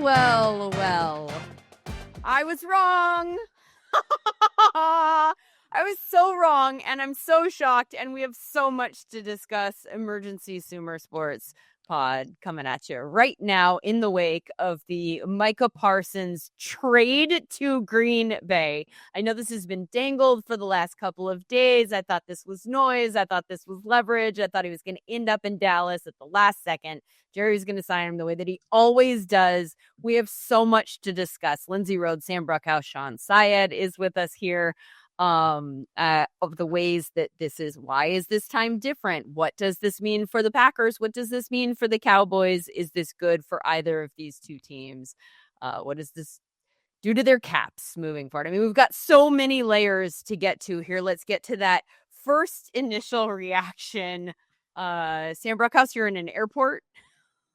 Well. I was wrong. I was so wrong, and I'm so shocked, and we have so much to discuss. Emergency Sumer Sports pod coming at you right now in the wake of the Micah Parsons trade to Green Bay. I know this has been dangled for the last couple of days. I thought this was noise. I thought this was leverage. I thought he was going to end up in Dallas at the last second. Jerry's going to sign him the way that he always does. We have so much to discuss. Lindsay Rhodes, Bruchhaus Shawn Syed is with us here. Of the ways that this is. Why is this time different? What does this mean for the Packers? What does this mean for the Cowboys? Is this good for either of these two teams? What does this do to their caps moving forward? I mean, we've got so many layers to get to here. Let's get to that first initial reaction. Bruchhaus, you're in an airport.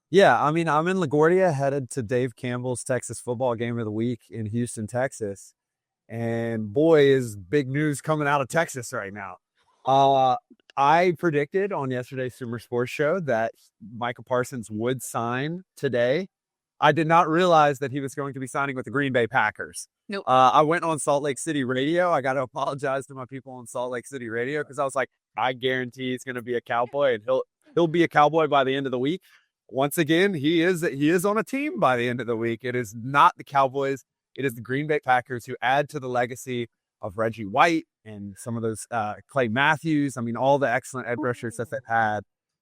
Yeah, I mean, I'm in LaGuardia headed to Dave Campbell's Texas football game of the week in Houston, Texas. And boy, is big news coming out of Texas right now. I predicted on yesterday's Sumer Sports Show that Micah Parsons would sign today. I did not realize that he was going to be signing with the Green Bay Packers. Nope. I went on Salt Lake City radio. I got to apologize to my people on Salt Lake City radio because I was like, I guarantee he's going to be a Cowboy, and he'll be a Cowboy by the end of the week. Once again, he is on a team by the end of the week. It is not the Cowboys. It is the Green Bay Packers who add to the legacy of Reggie White and some of those Clay Matthews. I mean, all the excellent edge rushers that they've had.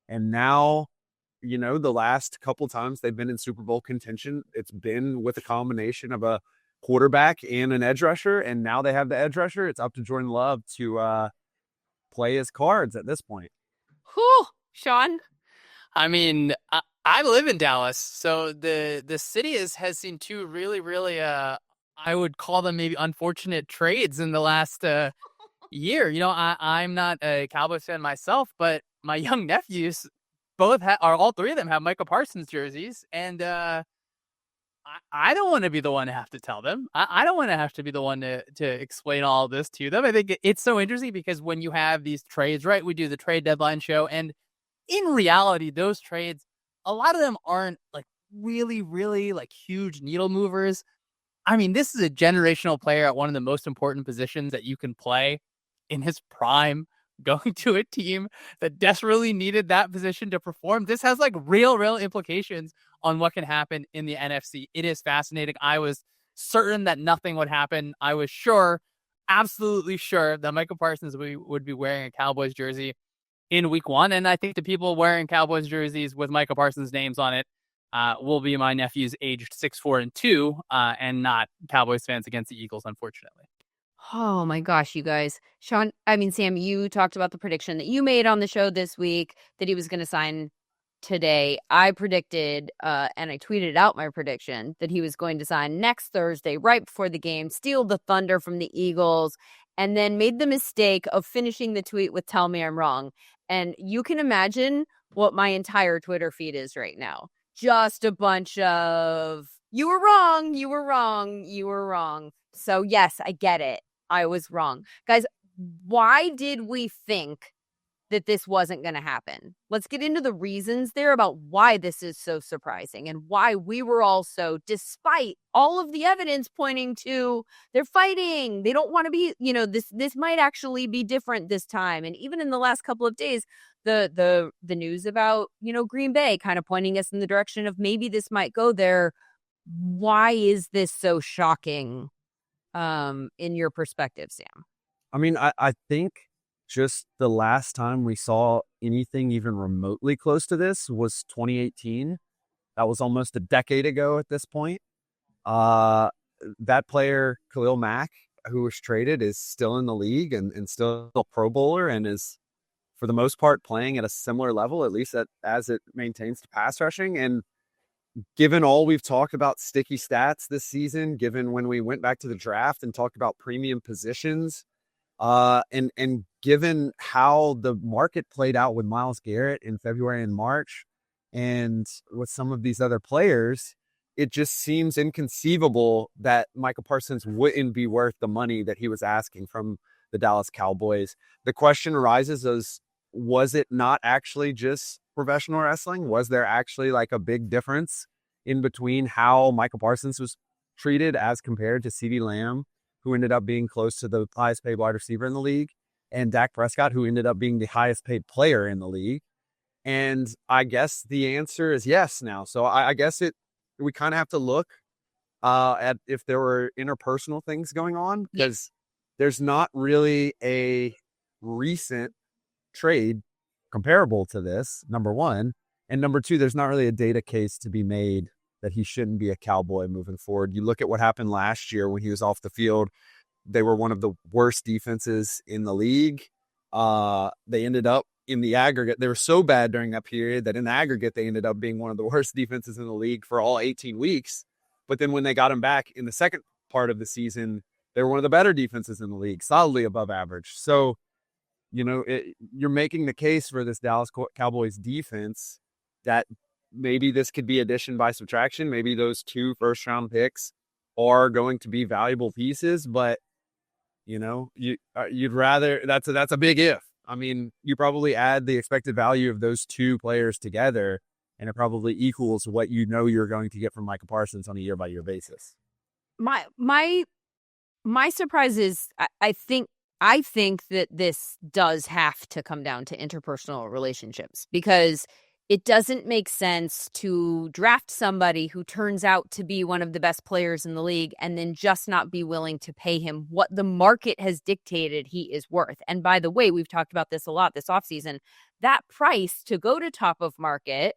And now, you know, the last couple times they've been in Super Bowl contention, it's been with a combination of a quarterback and an edge rusher. And now they have the edge rusher. It's up to Jordan Love to play his cards at this point. Whew, Sean? I mean, I live in Dallas, so the city has seen two really, really, I would call them maybe unfortunate trades in the last year. You know, I'm not a Cowboys fan myself, but my young nephews all three of them have Micah Parsons jerseys, and I don't want to be the one to have to tell them. I don't want to have to be the one to explain all this to them. I think it's so interesting because when you have these trades, right, we do the trade deadline show, and in reality, those trades, a lot of them aren't like really, really like huge needle movers. I mean, this is a generational player at one of the most important positions that you can play in his prime, going to a team that desperately needed that position to perform. This has like real implications on what can happen in the NFC. It is fascinating. I was certain that nothing would happen. I was sure, absolutely sure, that Micah Parsons would be wearing a Cowboys jersey in week one. And I think the people wearing Cowboys jerseys with Micah Parsons names on it will be my nephews aged 6, 4, and 2, and not Cowboys fans against the Eagles, unfortunately. Oh my gosh, you guys. Sam, you talked about the prediction that you made on the show this week that he was going to sign today. I predicted, and I tweeted out my prediction that he was going to sign next Thursday, right before the game, steal the thunder from the Eagles, and then made the mistake of finishing the tweet with "Tell me I'm wrong." And you can imagine what my entire Twitter feed is right now. Just a bunch of, you were wrong, you were wrong, you were wrong. So yes, I get it. I was wrong. Guys, why did we think that this wasn't going to happen? Let's get into the reasons there about why this is so surprising and why we were also, despite all of the evidence pointing to they're fighting, they don't want to be, you know, this might actually be different this time. And even in the last couple of days, the news about, you know, Green Bay kind of pointing us in the direction of maybe this might go there. Why is this so shocking in your perspective, Sam? I mean, I think just the last time we saw anything even remotely close to this was 2018. That was almost a decade ago at this point. That player, Khalil Mack, who was traded, is still in the league and still a Pro Bowler and is, for the most part, playing at a similar level, at least as it maintains to pass rushing. And given all we've talked about sticky stats this season, given when we went back to the draft and talked about premium positions, and given how the market played out with Myles Garrett in February and March and with some of these other players, it just seems inconceivable that Micah Parsons wouldn't be worth the money that he was asking from the Dallas Cowboys. The question arises as, was it not actually just professional wrestling? Was there actually like a big difference in between how Micah Parsons was treated as compared to CeeDee Lamb, who ended up being close to the highest paid wide receiver in the league, and Dak Prescott, who ended up being the highest paid player in the league. And I guess the answer is yes now. So I guess we kind of have to look at if there were interpersonal things going on, because there's not really a recent trade comparable to this, number one. And number two, there's not really a data case to be made that he shouldn't be a Cowboy moving forward. You look at what happened last year when he was off the field. They were one of the worst defenses in the league. They ended up in the aggregate. They were so bad during that period that in the aggregate, they ended up being one of the worst defenses in the league for all 18 weeks. But then when they got him back in the second part of the season, they were one of the better defenses in the league, solidly above average. So, you're making the case for this Dallas Cowboys defense that maybe this could be addition by subtraction. Maybe those 2 first-round picks are going to be valuable pieces, but you'd rather that's a big if. I mean, you probably add the expected value of those 2 players together, and it probably equals what you're going to get from Micah Parsons on a year-by-year basis. My surprise is I think that this does have to come down to interpersonal relationships, because it doesn't make sense to draft somebody who turns out to be one of the best players in the league and then just not be willing to pay him what the market has dictated he is worth. And by the way, we've talked about this a lot this offseason. That price to go to top of market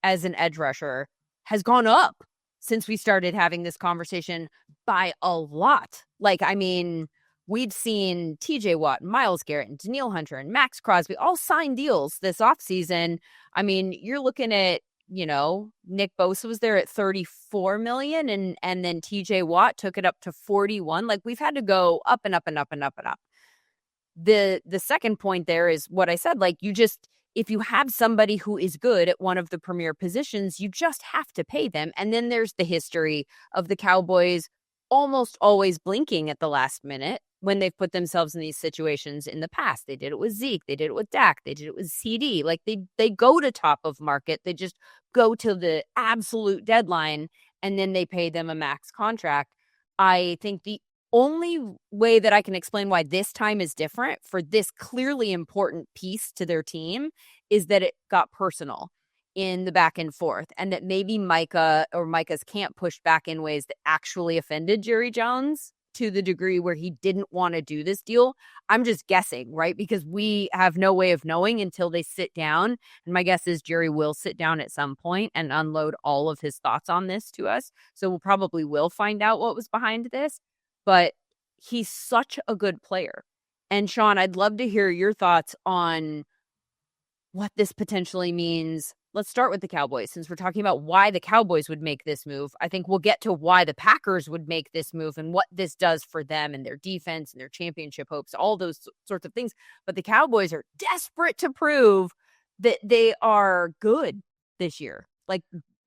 as an edge rusher has gone up since we started having this conversation by a lot. We'd seen TJ Watt, Myles Garrett, and Danielle Hunter, and Max Crosby all sign deals this offseason. I mean, you're looking at, Nick Bosa was there at $34 million, and then TJ Watt took it up to $41. We've had to go up and up and up and up and up. The second point there is what I said. If you have somebody who is good at one of the premier positions, you just have to pay them. And then there's the history of the Cowboys almost always blinking at the last minute when they've put themselves in these situations in the past. They did it with Zeke. They did it with Dak. They did it with CD. They go to top of market. They just go to the absolute deadline, and then they pay them a max contract. I think the only way that I can explain why this time is different for this clearly important piece to their team is that it got personal in the back and forth, and that maybe Micah's camp pushed back in ways that actually offended Jerry Jones to the degree where he didn't want to do this deal. I'm just guessing, right? Because we have no way of knowing until they sit down. And my guess is Jerry will sit down at some point and unload all of his thoughts on this to us. So we'll probably find out what was behind this. But he's such a good player. And Shawn, I'd love to hear your thoughts on what this potentially means. Let's start with the Cowboys, since we're talking about why the Cowboys would make this move. I think we'll get to why the Packers would make this move and what this does for them and their defense and their championship hopes, all those sorts of things. But the Cowboys are desperate to prove that they are good this year.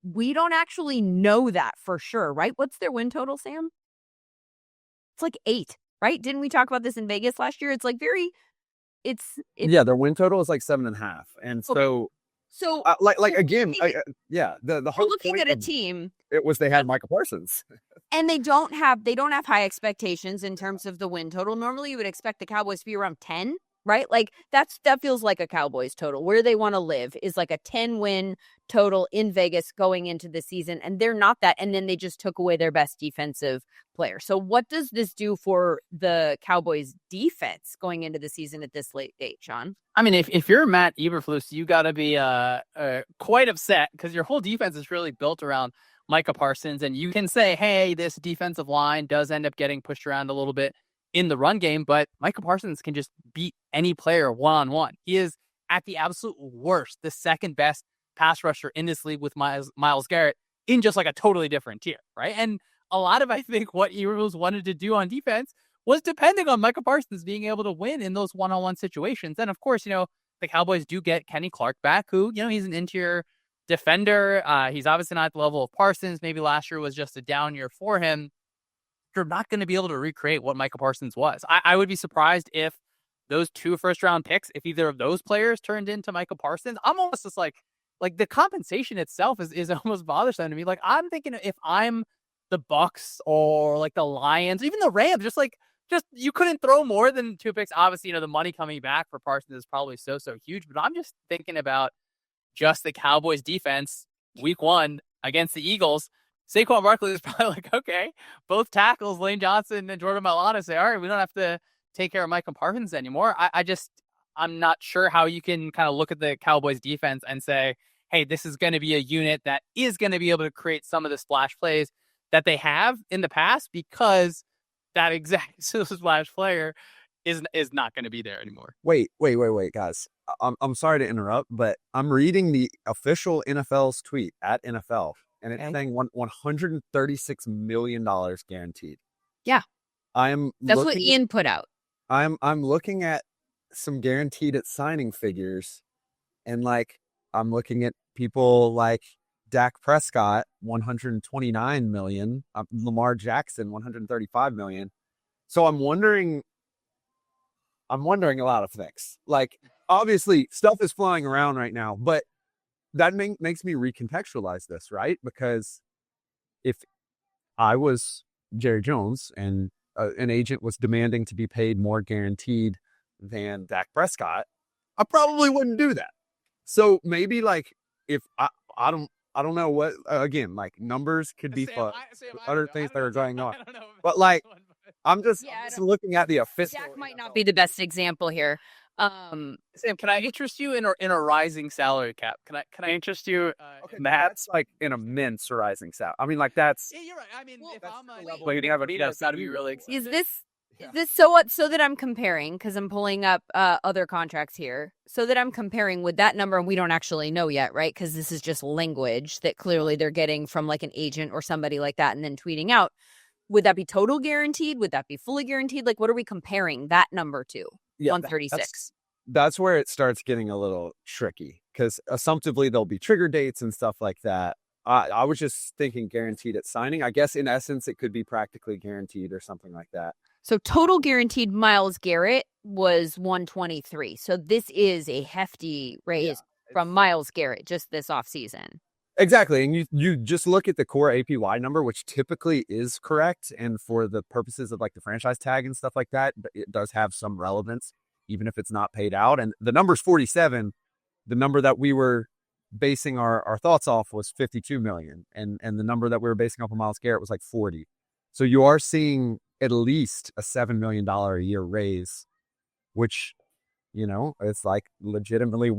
We don't actually know that for sure, right? What's their win total, Sam? It's 8, right? Didn't we talk about this in Vegas last year? It's yeah, their win total is 7.5. And so again, the whole we're looking point at a of team. It was they had Micah Parsons, and they don't have high expectations in terms of the win total. Normally, you would expect the Cowboys to be around 10, right? That feels like a Cowboys total. Where they want to live is a 10-win total in Vegas going into the season, and they're not that. And then they just took away their best defensive player. So what does this do for the Cowboys defense going into the season at this late date, Shawn? I mean, if you're Matt Eberflus, you got to be quite upset, because your whole defense is really built around Micah Parsons. And you can say, hey, this defensive line does end up getting pushed around a little bit in the run game, but Micah Parsons can just beat any player one-on-one. He is, at the absolute worst, the second best pass rusher in this league with Myles Garrett in just a totally different tier, right? And a lot of, I think, what Eberflus wanted to do on defense was depending on Micah Parsons being able to win in those one-on-one situations. And of course, the Cowboys do get Kenny Clark back, who, he's an interior defender. He's obviously not at the level of Parsons. Maybe last year was just a down year for him. You're not going to be able to recreate what Micah Parsons was. I would be surprised if those 2 first-round picks, if either of those players turned into Micah Parsons. I'm almost just like the compensation itself is almost bothersome to me. Like I'm thinking if I'm the Bucks or like the Lions, even the Rams, just you couldn't throw more than 2 picks. Obviously, the money coming back for Parsons is probably so huge, but I'm just thinking about just the Cowboys defense week 1 against the Eagles. Saquon Barkley is probably like, okay, both tackles, Lane Johnson and Jordan Mailata say, all right, we don't have to take care of Micah Parsons anymore. I'm not sure how you can kind of look at the Cowboys defense and say, hey, this is going to be a unit that is going to be able to create some of the splash plays that they have in the past, because that exact splash player is not going to be there anymore. Wait, guys. I'm sorry to interrupt, but I'm reading the official NFL's tweet at NFL, and it's saying $136 million guaranteed. Yeah. That's what Ian put out. I'm looking at some guaranteed at signing figures, and like I'm looking at people like Dak Prescott, $129 million, Lamar Jackson, $135 million. So I'm wondering a lot of things. Like, obviously, stuff is flying around right now, but that makes me recontextualize this, right? Because if I was Jerry Jones and an agent was demanding to be paid more guaranteed than Dak Prescott, I probably wouldn't do that. So maybe like if I don't know what, again, like numbers could be fun. Other things that are going on. But like, I'm just looking at the official. Dak might not be the best example here. Sam, can I interest you in a rising salary cap? Can I interest you in that? That's like an immense rising salary. I mean, like that's. Yeah, you're right. I mean, if I'm that's got to be really exciting. Is this so that I'm comparing, because I'm pulling up other contracts here, so that I'm comparing with that number, and we don't actually know yet, right? Because this is just language that clearly they're getting from like an agent or somebody like that and then tweeting out. Would that be total guaranteed? Would that be fully guaranteed? Like, what are we comparing that number to? Yeah, 136. That's where it starts getting a little tricky, because assumptively there'll be trigger dates and stuff like that. I was just thinking guaranteed at signing. I guess in essence, it could be practically guaranteed or something like that. So total guaranteed Myles Garrett was 123. So this is a hefty raise from Myles Garrett just this offseason. Exactly. And you just look at the core APY number, which typically is correct. And for the purposes of like the franchise tag and stuff like that, it does have some relevance, even if it's not paid out. And the number's 47. The number that we were basing our thoughts off was 52 million. And the number that we were basing off of Myles Garrett was like 40. So you are seeing at least a $7 million a year raise, which, it's like legitimately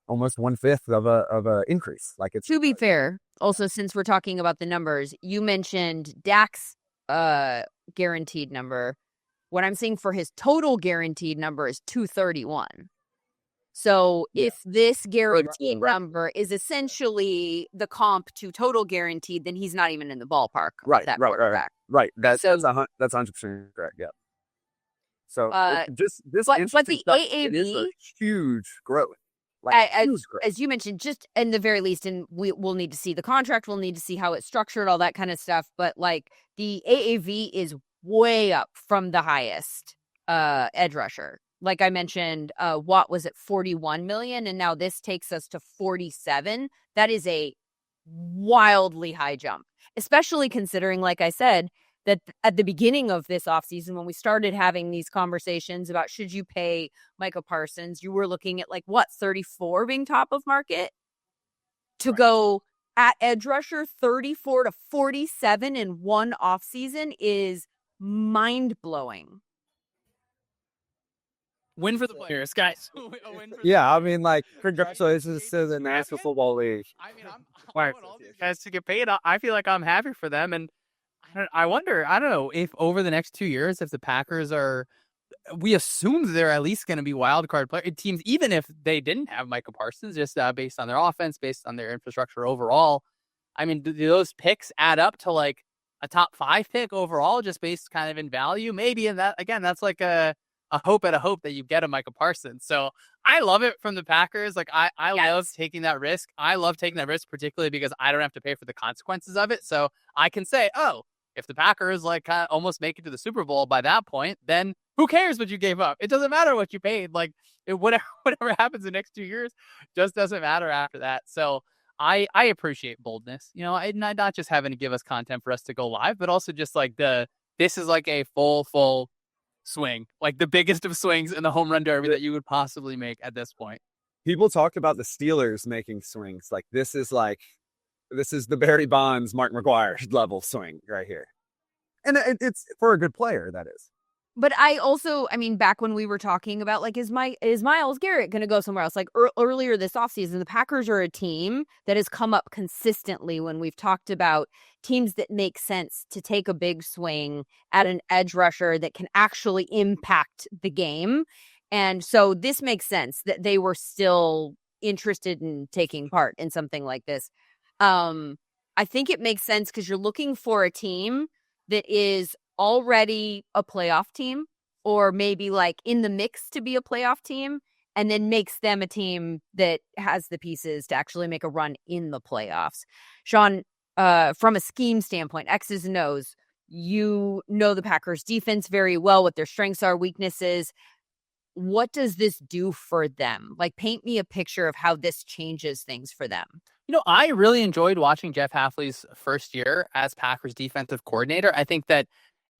almost 1/5 of a increase. Like, it's, to be fair, also, since we're talking about the numbers, you mentioned Dak's guaranteed number. What I'm seeing for his total guaranteed number is 231. So if this guaranteed number is essentially the comp to total guaranteed, then he's not even in the ballpark. Right. That's 100% correct. Yeah. So this but the stuff, AAV it is a huge growth. As you mentioned, just in the very least, and we'll need to see the contract, we'll need to see how it's structured, all that kind of stuff. But like the AAV is way up from the highest edge rusher. Like I mentioned, Watt was at 41 million, and now this takes us to 47. That is a wildly high jump, especially considering, like I said, that at the beginning of this offseason, when we started having these conversations about should you pay Micah Parsons, you were looking at 34 being top of market to go at edge rusher 34 to 47 in one offseason is mind blowing. Win for the players, guys. I mean, congratulations to the National Football League. I mean, I want all these guys to get paid. I feel like I'm happy for them, and I wonder, I don't know, if over the next 2 years, if the Packers we assume they're at least going to be wild card teams, even if they didn't have Micah Parsons, just based on their offense, based on their infrastructure overall. I mean, do those picks add up to a top 5 pick overall, just based kind of in value? Maybe, and that, again, that's like a hope at a hope that you get a Micah Parsons. So I love it from the Packers. I love taking that risk. I love taking that risk, particularly because I don't have to pay for the consequences of it. So I can say, if the Packers kind of almost make it to the Super Bowl by that point, then who cares what you gave up? It doesn't matter what you paid. Like whatever happens the next 2 years just doesn't matter after that. So I appreciate boldness, not just having to give us content for us to go live, but also just like this is like a full swing, like the biggest of swings in the home run derby that you would possibly make at this point. People talked about the Steelers making swings. This is the Barry Bonds, Mark McGwire level swing right here. And it's for a good player, that is. But I also, back when we were talking about, like, is Myles Garrett going to go somewhere else? Like, earlier this offseason, the Packers are a team that has come up consistently when we've talked about teams that make sense to take a big swing at an edge rusher that can actually impact the game. And so this makes sense that they were still interested in taking part in something like this. I think it makes sense because you're looking for a team that is already a playoff team, or maybe like in the mix to be a playoff team, and then makes them a team that has the pieces to actually make a run in the playoffs. Shawn, from a scheme standpoint, X's and O's, you know the Packers defense very well, what their strengths are, weaknesses. What does this do for them? Like, paint me a picture of how this changes things for them. I really enjoyed watching Jeff Hafley's first year as Packers defensive coordinator. I think that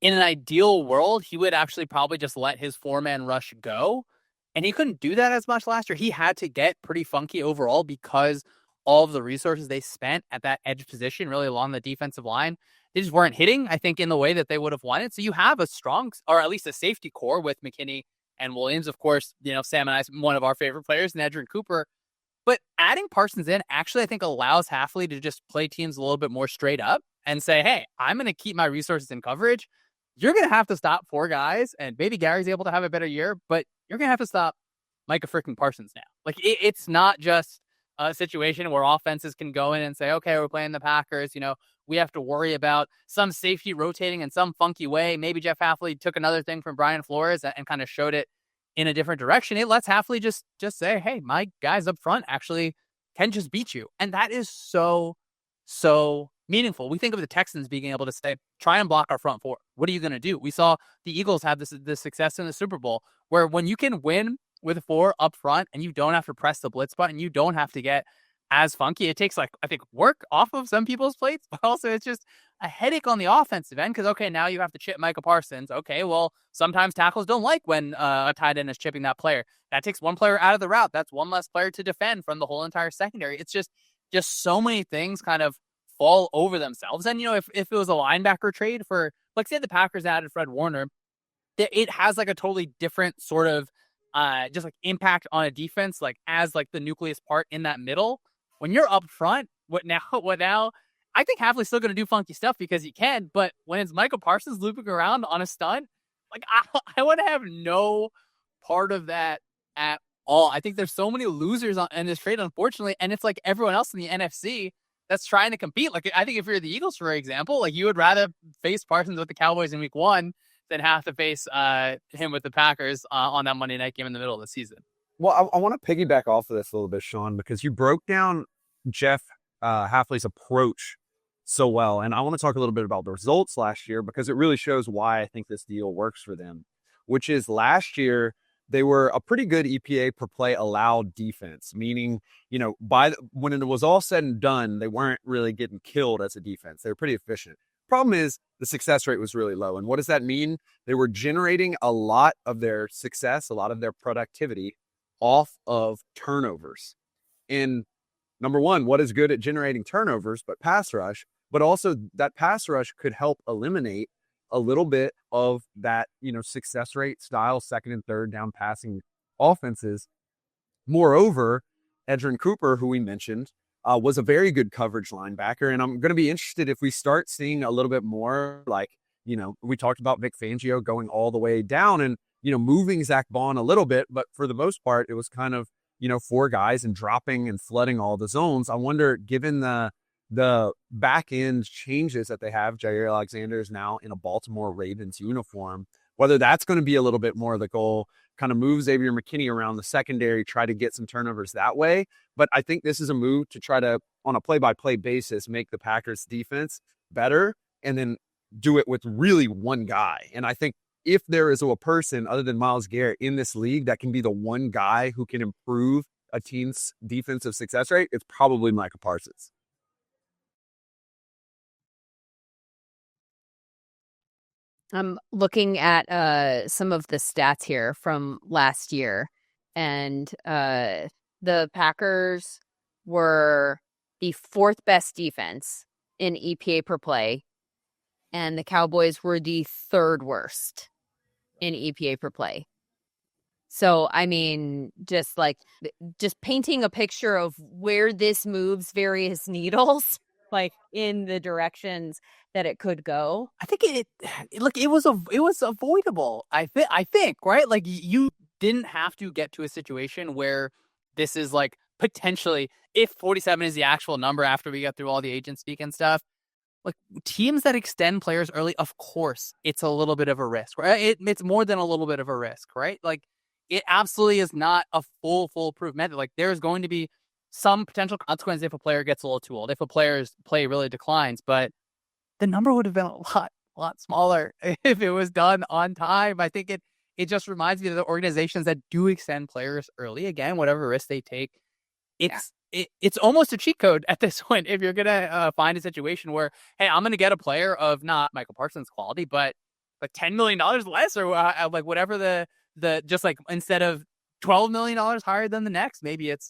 in an ideal world, he would actually probably just let his 4-man rush go. And he couldn't do that as much last year. He had to get pretty funky overall because all of the resources they spent at that edge position, really along the defensive line, they just weren't hitting, I think, in the way that they would have wanted. So you have a strong, or at least a safety core with McKinney and Williams. Of course, Sam and I, one of our favorite players, and Edgerrin Cooper. But adding Parsons in actually, I think, allows Hafley to just play teams a little bit more straight up and say, hey, I'm going to keep my resources in coverage. You're going to have to stop 4 guys, and maybe Gary's able to have a better year, but you're going to have to stop Micah freaking Parsons now. Like, it's not just a situation where offenses can go in and say, okay, we're playing the Packers. We have to worry about some safety rotating in some funky way. Maybe Jeff Hafley took another thing from Brian Flores and kind of showed it in a different direction. It lets Hafley just say, hey, my guys up front actually can just beat you. And that is so meaningful. We think of the Texans being able to say, try and block our front 4. What are you going to do? We saw the Eagles have this success in the Super Bowl where when you can win with 4 up front and you don't have to press the blitz button, you don't have to get as funky. It takes, I think, work off of some people's plates, but also it's just a headache on the offensive end because, okay, now you have to chip Micah Parsons. Okay, well, sometimes tackles don't like when a tight end is chipping that player. That takes one player out of the route. That's one less player to defend from the whole entire secondary. It's just so many things kind of fall over themselves. And, if it was a linebacker trade for, like, say the Packers added Fred Warner, it has like a totally different sort of just like impact on a defense, like as like the nucleus part in that middle. When you're up front, what now? I think Hafley's still going to do funky stuff because he can, but when it's Micah Parsons looping around on a stunt, like I want to have no part of that at all. I think there's so many losers in this trade, unfortunately, and it's like everyone else in the NFC that's trying to compete. Like, I think if you're the Eagles, for example, like you would rather face Parsons with the Cowboys in week 1 than have to face him with the Packers on that Monday night game in the middle of the season. Well, I want to piggyback off of this a little bit, Shawn, because you broke down Jeff Hafley's approach so well. And I want to talk a little bit about the results last year because it really shows why I think this deal works for them, which is last year they were a pretty good EPA per play allowed defense, meaning, when it was all said and done, they weren't really getting killed as a defense. They were pretty efficient. Problem is the success rate was really low. And what does that mean? They were generating a lot of their success, a lot of their productivity off of turnovers. And number one, what is good at generating turnovers but pass rush, but also that pass rush could help eliminate a little bit of that, success rate style, second and third down passing offenses. Moreover, Edgerrin Cooper, who we mentioned, was a very good coverage linebacker. And I'm going to be interested if we start seeing a little bit more like, we talked about Vic Fangio going all the way down and, moving Zach Bond a little bit. But for the most part, it was kind of, 4 guys and dropping and flooding all the zones. I wonder, given the back end changes that they have, Jair Alexander is now in a Baltimore Ravens uniform, whether that's going to be a little bit more of the goal, kind of move Xavier McKinney around the secondary, try to get some turnovers that way. But I think this is a move to try to, on a play-by-play basis, make the Packers defense better and then do it with really one guy. And I think if there is a person other than Myles Garrett in this league that can be the one guy who can improve a team's defensive success rate, it's probably Micah Parsons. I'm looking at some of the stats here from last year, and the Packers were the fourth best defense in EPA per play, and the Cowboys were the third worst in EPA per play. So, I mean, just painting a picture of where this moves various needles, like in the directions that it could go. I think it was avoidable. I think, right? Like, you didn't have to get to a situation where this is like potentially, if 47 is the actual number after we get through all the agent speak and stuff, like teams that extend players early, of course, it's a little bit of a risk, right? It's more than a little bit of a risk, right? Like, it absolutely is not a foolproof method. Like, there's going to be some potential consequence if a player gets a little too old, if a player's play really declines, but the number would have been a lot smaller if it was done on time. I think it just reminds me of the organizations that do extend players early. Again, whatever risk they take, it's almost a cheat code at this point. If you're gonna find a situation where, hey, I'm gonna get a player of not Micah Parsons quality, but like $10 million less, or like whatever the just like instead of $12 million higher than the next, maybe it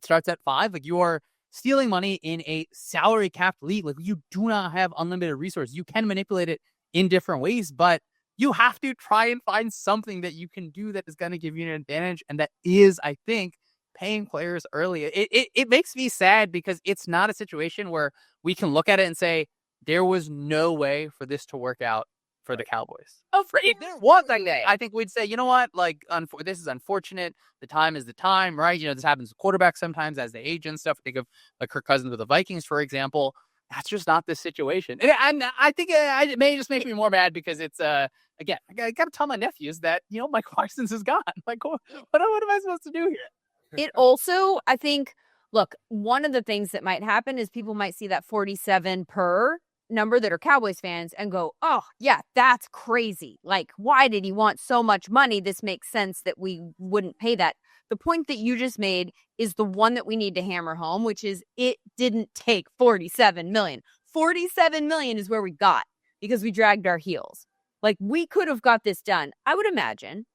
starts at 5. Like, you are stealing money in a salary capped league. Like, you do not have unlimited resources. You can manipulate it in different ways, but you have to try and find something that you can do that is going to give you an advantage. And that is, I think, paying players early. It makes me sad because it's not a situation where we can look at it and say, there was no way for this to work out for the Cowboys. If there was a day, I think we'd say, you know what, like, this is unfortunate. The time is the time, right? You know, this happens with quarterbacks sometimes as they age and stuff. Think of like Kirk Cousins with the Vikings, for example. That's just not the situation. And I think it may just make me more mad because it's, again, I got to tell my nephews that, you know, Mike Parsons is gone. Like, what am I supposed to do here? It also, I think, look, one of the things that might happen is people might see that 47 per number that are Cowboys fans and go, oh, yeah, that's crazy. Like, why did he want so much money? This makes sense that we wouldn't pay that. The point that you just made is the one that we need to hammer home, which is it didn't take 47 million. 47 million is where we got because we dragged our heels. Like, we could have got this done. I would imagine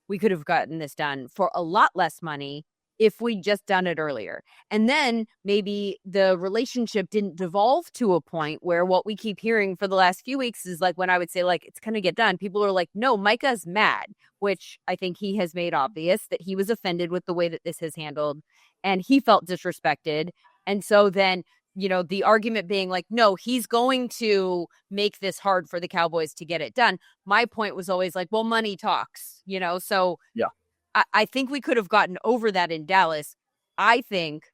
we could have gotten this done for a lot less money if we'd just done it earlier. And then maybe the relationship didn't devolve to a point where what we keep hearing for the last few weeks is like, when I would say like, it's going to get done, people are like, no, Micah's mad, which I think he has made obvious that he was offended with the way that this has handled and he felt disrespected. And so then, you know, the argument being like, no, he's going to make this hard for the Cowboys to get it done. My point was always like, well, money talks, you know? So yeah. I think we could have gotten over that in Dallas. I think,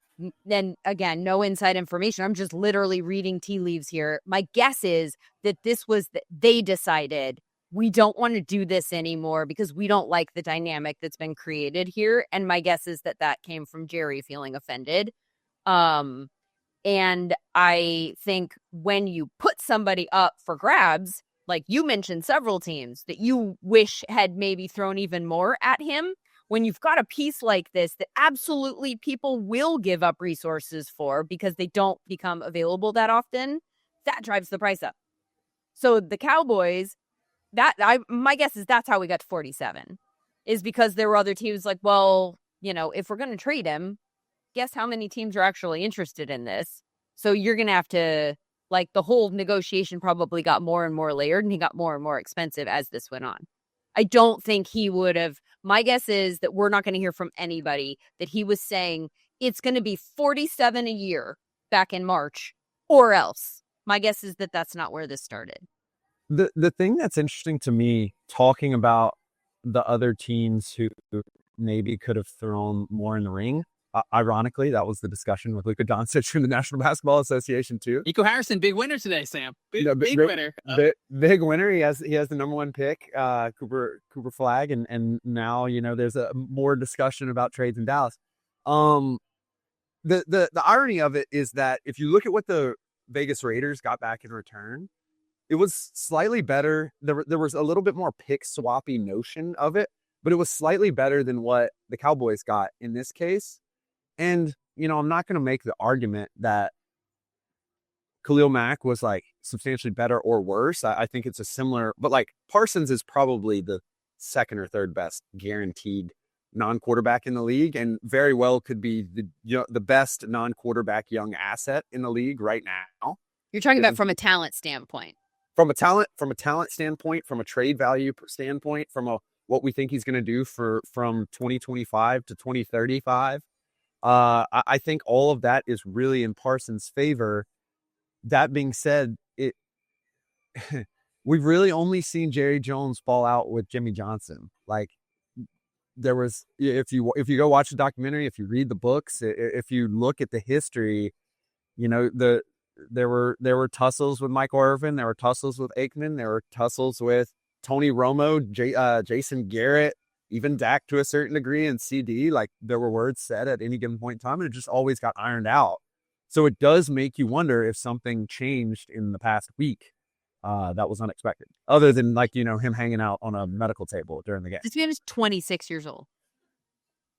then again, no inside information. I'm just literally reading tea leaves here. My guess is that this was that they decided we don't want to do this anymore because we don't like the dynamic that's been created here. And my guess is that came from Jerry feeling offended. And I think when you put somebody up for grabs, like you mentioned several teams that you wish had maybe thrown even more at him, when you've got a piece like this that absolutely people will give up resources for because they don't become available that often, that drives the price up. So the Cowboys, my guess is that's how we got to 47, is because there were other teams like, well, you know, if we're going to trade him, guess how many teams are actually interested in this? So you're going to have to, like, the whole negotiation probably got more and more layered and he got more and more expensive as this went on. I don't think he would have. My guess is that we're not going to hear from anybody that he was saying it's going to be 47 a year back in March or else. My guess is that that's not where this started. The thing that's interesting to me, talking about the other teams who maybe could have thrown more in the ring, ironically, that was the discussion with Luka Doncic from the National Basketball Association too. Nico Harrison, big winner today, Sam. Big winner. Big winner. He has the number one pick, Cooper Flag, and now, you know, there's a more discussion about trades in Dallas. The irony of it is that if you look at what the Vegas Raiders got back in return, It was slightly better. There was a little bit more pick swappy notion of it, but it was slightly better than what the Cowboys got in this case. And, I'm not going to make the argument that Khalil Mack was like substantially better or worse. I think it's a similar, but like Parsons is probably the second or third best guaranteed non-quarterback in the league, and very well could be the best non-quarterback young asset in the league right now. You're talking about from a talent standpoint. From a talent standpoint, from a trade value standpoint, from what we think he's going to do from 2025 to 2035. I think all of that is really in Parsons' favor. That being said, we've really only seen Jerry Jones fall out with Jimmy Johnson. Like, there was, if you go watch the documentary, if you read the books, if you look at the history, there were tussles with Michael Irvin, there were tussles with Aikman, there were tussles with Tony Romo, Jason Garrett, even Dak to a certain degree, and CD. Like, there were words said at any given point in time, and it just always got ironed out. So it does make you wonder if something changed in the past week that was unexpected, other than him hanging out on a medical table during the game. This man is 26 years old.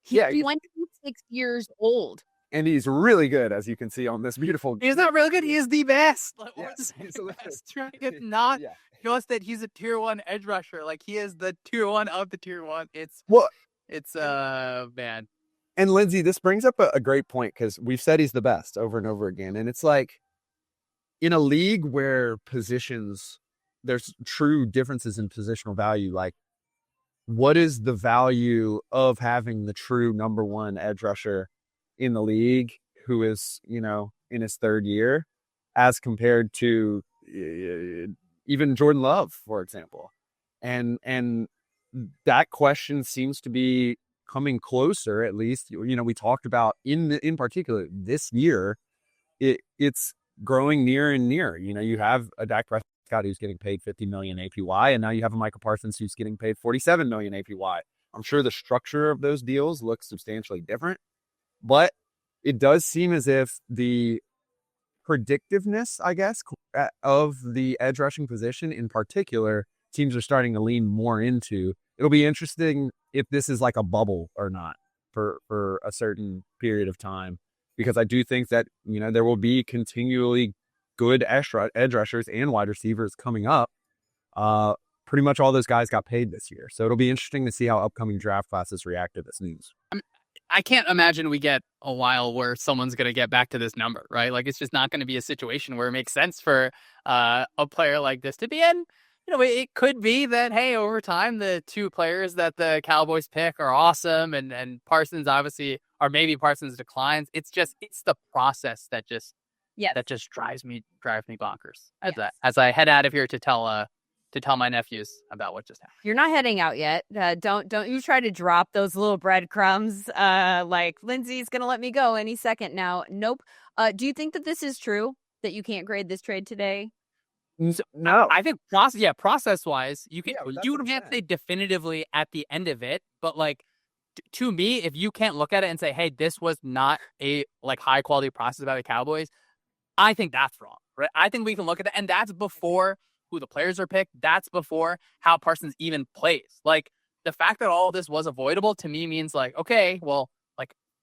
He's 26 years old. And he's really good, as you can see on this beautiful. He's not really good. He is the best. Like, yes, he's the best. It's not just that he's a tier 1 edge rusher. Like, he is the tier 1 of the tier 1. It's man. And Lindsay, this brings up a great point, because we've said he's the best over and over again. And it's like, in a league where there's true differences in positional value, like, what is the value of having the true number 1 edge rusher in the league who is, in his third year, as compared to even Jordan Love, for example? And that question seems to be coming closer, at least. We talked about in particular this year, it's growing near and near. You have a Dak Prescott who's getting paid $50 million APY, and now you have a Micah Parsons who's getting paid $47 million APY. I'm sure the structure of those deals looks substantially different, but it does seem as if the predictiveness, I guess, of the edge rushing position in particular, teams are starting to lean more into. It'll be interesting if this is like a bubble or not for a certain period of time, because I do think that, there will be continually good edge rushers and wide receivers coming up. Pretty much all those guys got paid this year. So it'll be interesting to see how upcoming draft classes react to this news. I can't imagine we get a while where someone's going to get back to this number, right? Like, it's just not going to be a situation where it makes sense for a player like this to be in. It could be that, hey, over time, the two players that the Cowboys pick are awesome, and Parsons obviously, or maybe Parsons declines. It's the process that just drives me bonkers as I head out of here to tell my nephews about what just happened. You're not heading out yet. Don't you try to drop those little breadcrumbs. Like, Lindsay's gonna let me go any second now. Nope. Do you think that this is true, that you can't grade this trade today? No, I think process wise, you don't have to say definitively at the end of it, but like, to me, if you can't look at it and say, hey, this was not a high quality process by the Cowboys, I think that's wrong, right? I think we can look at that, and that's before who the players are picked. That's before how Parsons even plays. Like, the fact that all of this was avoidable to me means okay, well,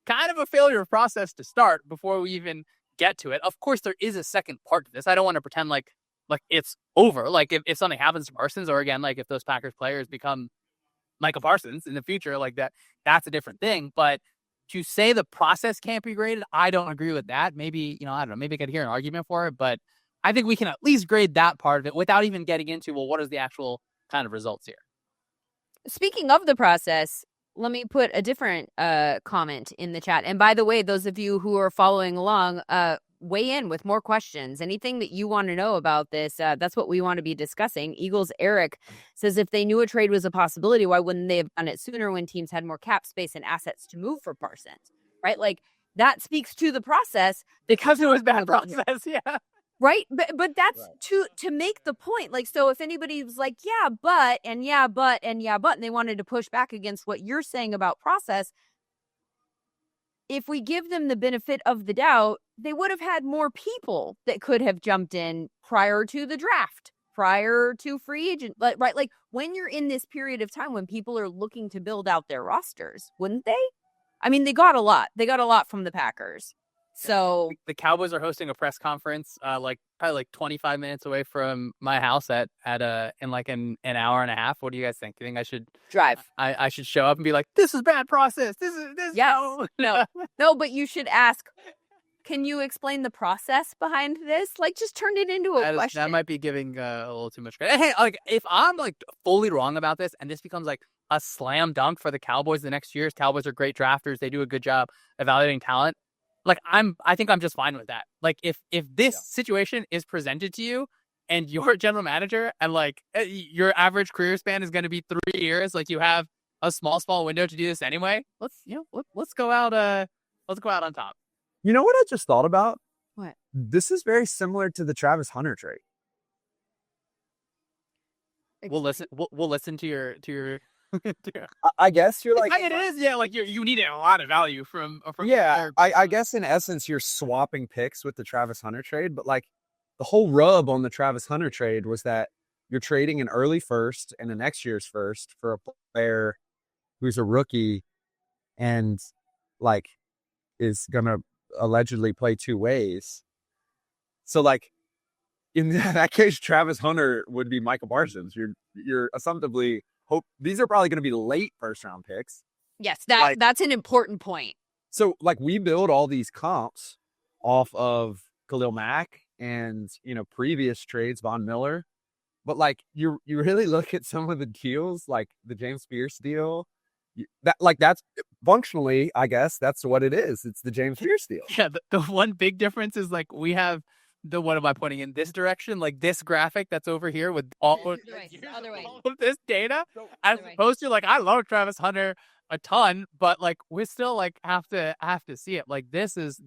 kind of a failure of process to start before we even get to it. Of course, there is a second part to this. I don't want to pretend like it's over. Like, if something happens to Parsons, or again, if those Packers players become Micah Parsons in the future, that's a different thing. But to say the process can't be graded, I don't agree with that. Maybe, I don't know, maybe I could hear an argument for it, but I think we can at least grade that part of it without even getting into, well, what is the actual kind of results here? Speaking of the process, let me put a different comment in the chat. And by the way, those of you who are following along, weigh in with more questions. Anything that you want to know about this, that's what we want to be discussing. Eagles Eric says, if they knew a trade was a possibility, why wouldn't they have done it sooner when teams had more cap space and assets to move for Parsons? Right? That speaks to the process. Because it was bad process, yeah. Right? But that's right. to make the point. So if anybody was like, and they wanted to push back against what you're saying about process, if we give them the benefit of the doubt, they would have had more people that could have jumped in prior to the draft. prior to free agent, right? Like when you're in this period of time when people are looking to build out their rosters, wouldn't they? I mean, they got a lot. They got a lot from the Packers. So the Cowboys are hosting a press conference, like probably like 25 minutes away from my house in like an hour and a half. What do you guys think? Do you think I should drive? I should show up and be like, this is bad process. This. Yes. No, but you should ask, can you explain the process behind this? Like, just turn it into a question. That might be giving a little too much credit. Hey, like if I'm like fully wrong about this and this becomes like a slam dunk for the Cowboys the next years, Cowboys are great drafters. They do a good job evaluating talent. Like I think I'm just fine with that. Like if this situation is presented to you and you're a general manager and like your average career span is going to be 3 years, like you have a small window to do this anyway. Let's go out on top. You know what I just thought about? What? This is very similar to the Travis Hunter trade. We'll listen to your. I guess you're like it is, yeah. Like you need a lot of value from yeah. I guess in essence you're swapping picks with the Travis Hunter trade, but like the whole rub on the Travis Hunter trade was that you're trading an early first and a next year's first for a player who's a rookie and like is gonna allegedly play two ways. So like in that case, Travis Hunter would be Micah Parsons. You're assumptively hope these are probably going to be late first round picks. Yes, that's an important point. So like we build all these comps off of Khalil Mack and previous trades, Von Miller, but like you really look at some of the deals, like the James Pierce deal. That's functionally, I guess that's what it is. It's the James Pierce deal. Yeah, the one big difference is like we have what am I pointing in this direction? Like this graphic that's over here with all of this data, as opposed to like I love Travis Hunter a ton, but like we still like have to see it. Like this is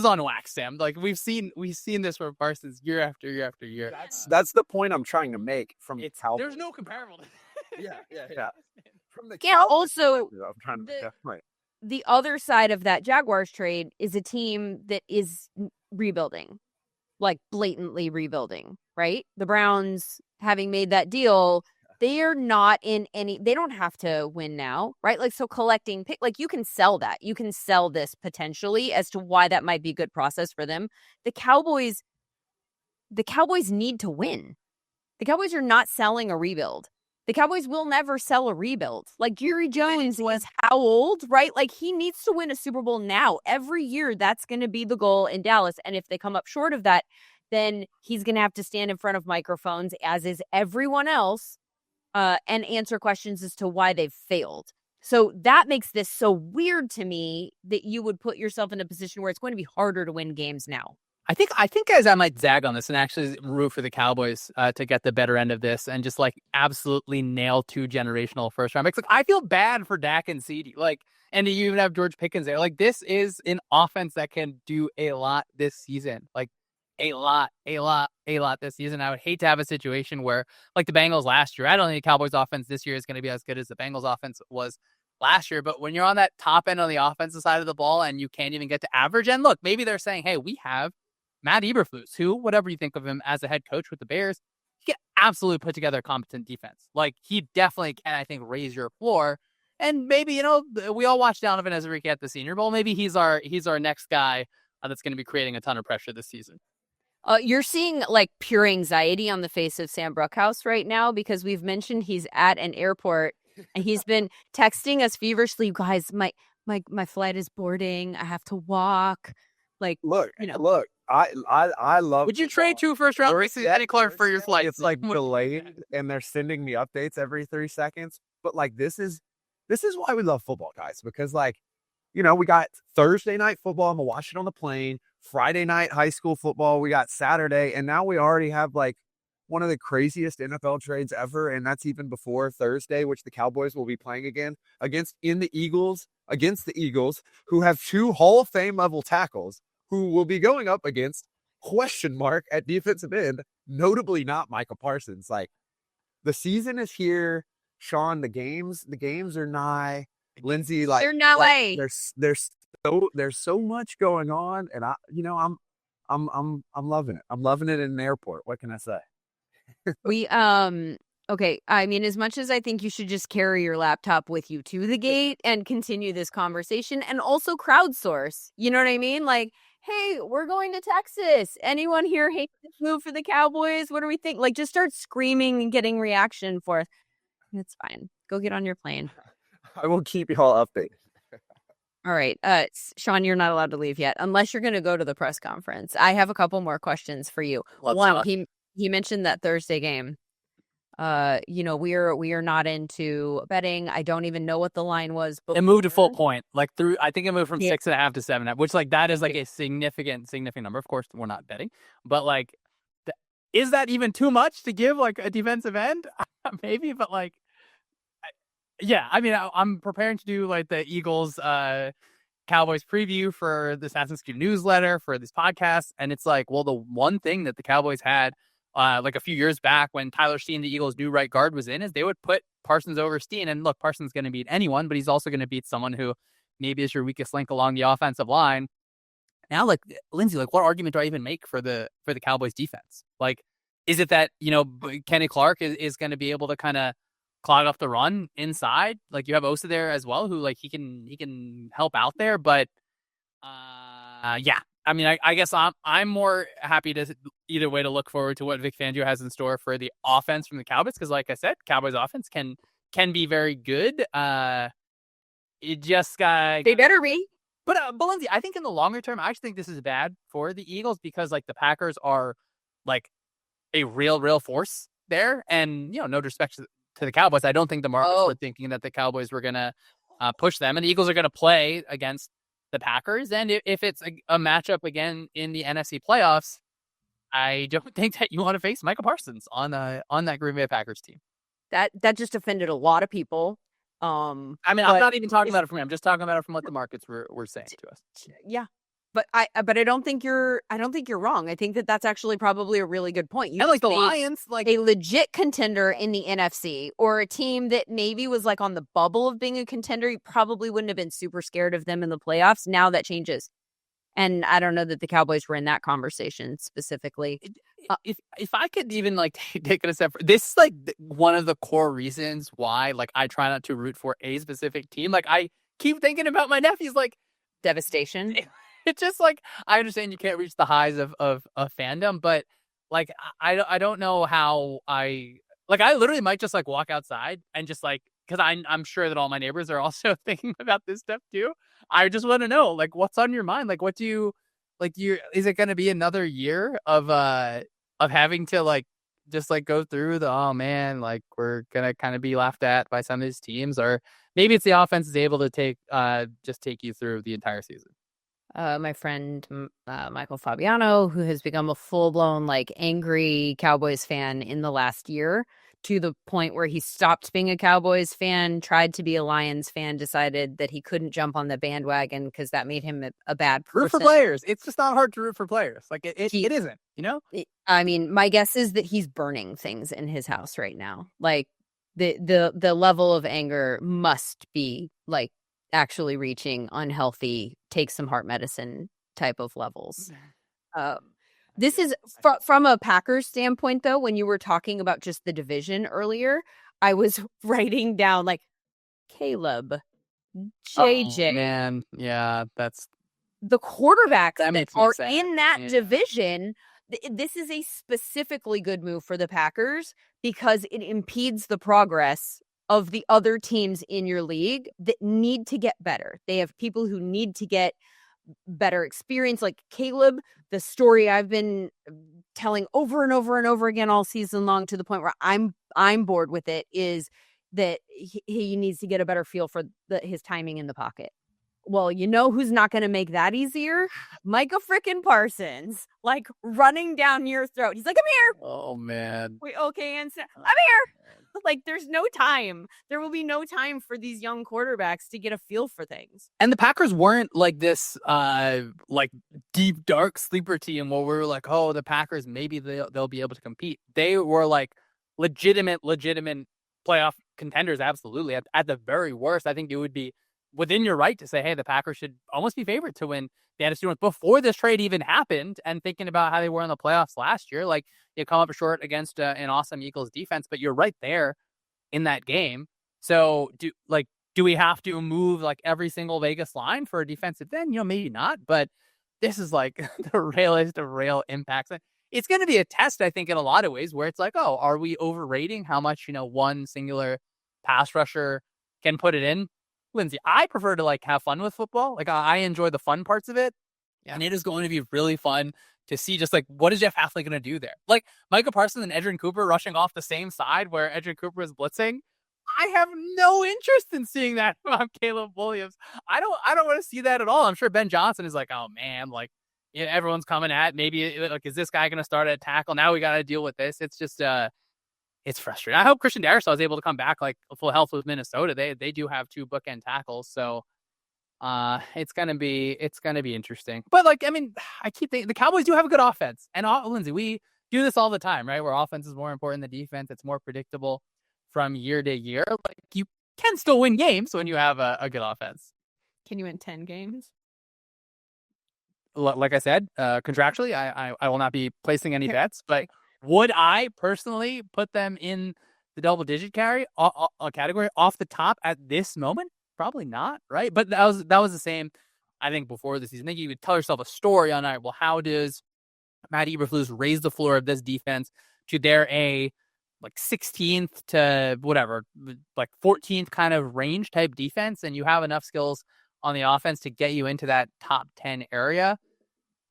on wax, Sam. Like we've seen this from Parsons year after year after year. That's the point I'm trying to make. There's no comparable. Yeah. From the also, I'm trying to right. The other side of that Jaguars trade is a team that is rebuilding, like blatantly rebuilding, right? The Browns, having made that deal, they are not in they don't have to win now, right? Like, so collecting pick, like you can sell that. You can sell this potentially as to why that might be a good process for them. The Cowboys need to win. The Cowboys are not selling a rebuild. The Cowboys will never sell a rebuild. Like Jerry Jones was how old, right? Like he needs to win a Super Bowl now. Every year, that's going to be the goal in Dallas. And if they come up short of that, then he's going to have to stand in front of microphones, as is everyone else, and answer questions as to why they've failed. So that makes this so weird to me that you would put yourself in a position where it's going to be harder to win games now. I think guys, I might zag on this and actually root for the Cowboys to get the better end of this and just like absolutely nail 2 generational first round picks. Like I feel bad for Dak and CeeDee, like, and you even have George Pickens there. Like this is an offense that can do a lot this season, like a lot this season. I would hate to have a situation where like the Bengals last year. I don't think the Cowboys offense this year is going to be as good as the Bengals offense was last year. But when you're on that top end on the offensive side of the ball and you can't even get to average, and look, maybe they're saying, hey, we have Matt Eberflus, who, whatever you think of him as a head coach with the Bears, he can absolutely put together a competent defense. Like, he definitely can, I think, raise your floor. And maybe, we all watched Donovan Ezrique at the Senior Bowl. Maybe he's our next guy that's going to be creating a ton of pressure this season. You're seeing, like, pure anxiety on the face of Sam Bruchhaus right now because we've mentioned he's at an airport, and he's been texting us feverishly, guys, my flight is boarding. I have to walk. Like, look. I love. Would you trade 2 first round picks Eddie Clark for your flight? It's like delayed, and they're sending me updates every 3 seconds. But like this is why we love football, guys. Because like, we got Thursday night football. I'm gonna watch it on the plane. Friday night high school football. We got Saturday, and now we already have like one of the craziest NFL trades ever, and that's even before Thursday, which the Cowboys will be playing against the Eagles, who have 2 Hall of Fame level tackles, who will be going up against question mark at defensive end, notably not Micah Parsons. Like, the season is here, Shawn. The games are nigh. Lindsay, like they're not way. There's so much going on, and I'm loving it. I'm loving it in an airport. What can I say? We okay, I mean, as much as I think you should just carry your laptop with you to the gate and continue this conversation and also crowdsource. You know what I mean? Like, hey, we're going to Texas. Anyone here hate this move for the Cowboys? What do we think? Like, just start screaming and getting reaction for it. It's fine. Go get on your plane. I will keep you all updated. All right. Shawn, you're not allowed to leave yet unless you're going to go to the press conference. I have a couple more questions for you. One, he mentioned that Thursday game. You know, we are not into betting. I don't even know what the line was. It moved a full point. Like I think it moved from 6.5 to 7.5, which like that is like a significant number. Of course, we're not betting, but like, is that even too much to give like a defensive end? Maybe, but like, yeah. I mean, I'm preparing to do like the Eagles, Cowboys preview for the Assassin's Creed newsletter for this podcast, and it's like, well, the one thing that the Cowboys had. Like a few years back when Tyler Steen, the Eagles' new right guard, was in, is they would put Parsons over Steen. And look, Parsons is going to beat anyone, but he's also going to beat someone who maybe is your weakest link along the offensive line. Now, like, Lindsay, like, what argument do I even make for the Cowboys defense? Like, is it that, you know, Kenny Clark is going to be able to kind of clog up the run inside? Like, you have Osa there as well, who like he can help out there, but yeah. I mean, I guess I'm more happy to either way to look forward to what Vic Fangio has in store for the offense from the Cowboys, because like I said, Cowboys offense can be very good. It just got they better be. But Lindsay, I think in the longer term, I actually think this is bad for the Eagles because like the Packers are like a real force there, and you know, no disrespect to the Cowboys, I don't think the markets were thinking that the Cowboys were gonna push them, and the Eagles are gonna play against the Packers. And if it's a matchup again in the NFC playoffs, I don't think that you want to face Micah Parsons on that Green Bay Packers team. That just offended a lot of people. I mean, I'm not even talking about it from me. I'm just talking about it from what the markets were saying to us. Yeah. But I don't think you're wrong. I think that's actually probably a really good point. And like the Lions, like a legit contender in the NFC, or a team that maybe was like on the bubble of being a contender, you probably wouldn't have been super scared of them in the playoffs. Now that changes. And I don't know that the Cowboys were in that conversation specifically. If I could even like take it a step, this is like one of the core reasons why like I try not to root for a specific team. Like I keep thinking about my nephews, like devastation. It's just like, I understand you can't reach the highs of fandom, but like, I don't know how I literally might just like walk outside and just like, cause I'm sure that all my neighbors are also thinking about this stuff too. I just want to know, like, what's on your mind? Like, what do you, like, is it going to be another year of having to like, just like go through the, oh man, like we're going to kind of be laughed at by some of these teams, or maybe it's the offense is able to just take you through the entire season. My friend Michael Fabiano, who has become a full-blown like angry Cowboys fan in the last year, to the point where he stopped being a Cowboys fan, tried to be a Lions fan, decided that he couldn't jump on the bandwagon because that made him a bad person. Root for players. It's just not hard to root for players. Like it isn't, you know? I mean, my guess is that he's burning things in his house right now. Like the level of anger must be like actually reaching unhealthy, take some heart medicine type of levels. This is from a Packers standpoint, though. When you were talking about just the division earlier, I was writing down like Caleb, JJ. Oh, man, yeah, that's the quarterbacks that are in that division. This is a specifically good move for the Packers because it impedes the progress of the other teams in your league that need to get better. They have people who need to get better experience, like Caleb. The story I've been telling over and over and over again all season long, to the point where I'm bored with it, is that he needs to get a better feel for his timing in the pocket. Well, you know who's not going to make that easier? Micah frickin' Parsons, like running down your throat. He's like, "I'm here." Oh man. Wait, okay, and I'm here. Like, there's no time. There will be no time for these young quarterbacks to get a feel for things. And the Packers weren't like this, like deep dark sleeper team where we were like, oh, the Packers, maybe they'll be able to compete. They were like legitimate playoff contenders. Absolutely. At the very worst, I think it would be within your right to say, hey, the Packers should almost be favored to win fantasy ones before this trade even happened, and thinking about how they were in the playoffs last year. Like, you come up short against an awesome Eagles defense, but you're right there in that game. So do we have to move like every single Vegas line for a defensive end? Maybe not, but this is like the realest of real impacts. It's going to be a test, I think, in a lot of ways, where it's like, oh, are we overrating how much, one singular pass rusher can put it in? Lindsay, I prefer to like have fun with football. Like, I enjoy the fun parts of it. Yeah. And it is going to be really fun to see just like, what is Jeff Hafley going to do there? Like Micah Parsons and Edgerrin Cooper rushing off the same side where Edgerrin Cooper is blitzing. I have no interest in seeing that from Caleb Williams. I don't want to see that at all. I'm sure Ben Johnson is like, oh man, like, everyone's coming at, maybe like, is this guy going to start at tackle? Now we got to deal with this. It's just, it's frustrating. I hope Christian Darrisaw is able to come back like full health with Minnesota. They do have 2 bookend tackles, so it's gonna be interesting. But like, I mean, I keep thinking the Cowboys do have a good offense, and Lindsay, we do this all the time, right? Where offense is more important than defense. It's more predictable from year to year. Like, you can still win games when you have a good offense. Can you win 10 games? Like I said, contractually, I will not be placing any bets, but would I personally put them in the double-digit category off the top at this moment? Probably not, right? But that was the same, I think, before the season. I think you would tell yourself a story on, all right, well, how does Matt Eberflus raise the floor of this defense to their like 16th to whatever, like 14th kind of range type defense, and you have enough skills on the offense to get you into that top 10 area.